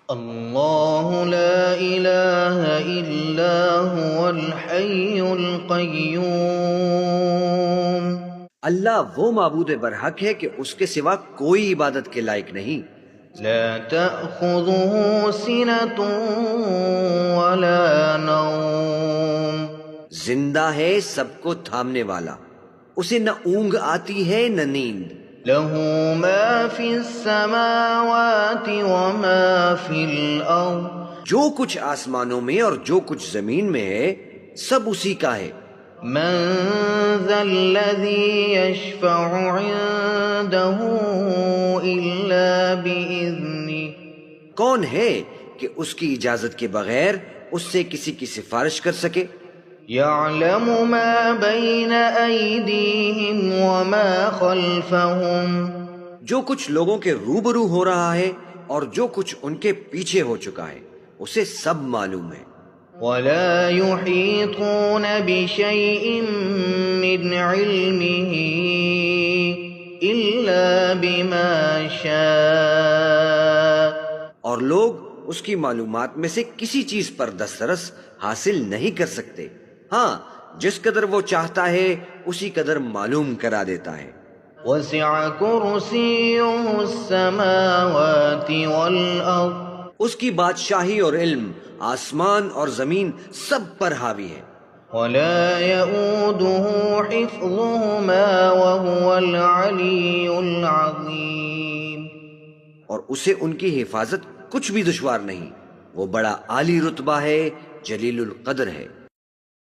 اللہ لا الہ الا هو الحی القیوم، اللہ وہ معبود برحق ہے کہ اس کے سوا کوئی عبادت کے لائق نہیں۔ لا تأخذه سنة ولا نوم، زندہ ہے، سب کو تھامنے والا، اسے نہ اونگ آتی ہے نہ نیند۔ له ما في السماوات وما في الأرض، جو کچھ آسمانوں میں اور جو کچھ زمین میں ہے سب اسی کا ہے۔ من ذا الذي يشفع عنده إلا بإذنه، کون ہے کہ اس کی اجازت کے بغیر اس سے کسی کی سفارش کر سکے؟ يعلم ما بين أيديهم وما خلفهم، جو کچھ لوگوں کے روبرو ہو رہا ہے اور جو کچھ ان کے پیچھے ہو چکا ہے اسے سب معلوم ہے۔ ولا يحيطون بشيء من علمه إلا بما شاء، اور لوگ اس کی معلومات میں سے کسی چیز پر دسترس حاصل نہیں کر سکتے، ہاں جس قدر وہ چاہتا ہے اسی قدر معلوم کرا دیتا ہے۔ وسع كرسيه السماوات والأرض، اس کی بادشاہی اور علم آسمان اور زمین سب پر حاوی ہے۔ ولا يؤوده حفظهما وهو العلي العظيم، اور اسے ان کی حفاظت کچھ بھی دشوار نہیں، وہ بڑا عالی رتبہ ہے، جلیل القدر ہے۔